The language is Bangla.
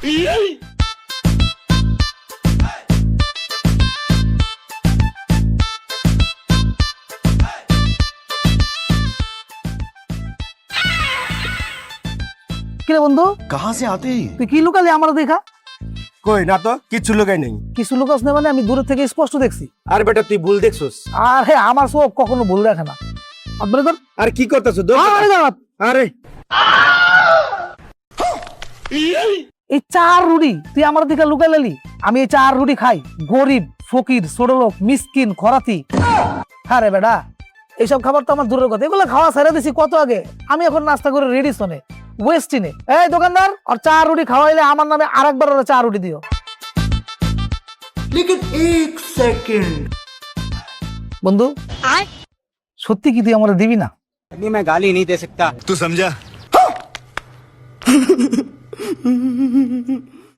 কিরে বন্ধু, कहाँ से आते हैं? তুই কি লুকালি আমার দেখা? কই না তো কিচ্ছু লুকাই নাই। কিছু লুকাস না মানে আমি দূর থেকে স্পষ্ট দেখছি। আর বেটা তুই ভুল দেখছস। আরে আমার সব কখনো ভুল দেখে না। আপনি তো আর কি করতেছ? আরে এই চার রুটি তুই আমার দিকে লুকাই লালি। আমি এই চার রুটি খাই, গরিব ফকির ছোটলোক মিসকিন খরাতি। আরে বেটা এইসব খাবার তো আমার দূরের কথা, এগুলো খাওয়া ছেড়ে দিছি কত আগে। আমি এখন নাস্তা করে রেডি শোনে ওয়েস্টিনে। এই দোকানদার, আর চার রুটি খাওয়াইলে আমার নামে আরেকবার ওরা চার রুটি দিও। लेकिन एक सेकंड বন্ধু সত্যি কি তুই আমার দিবি না? नहीं मैं गाली नहीं दे सकता। तू समझा?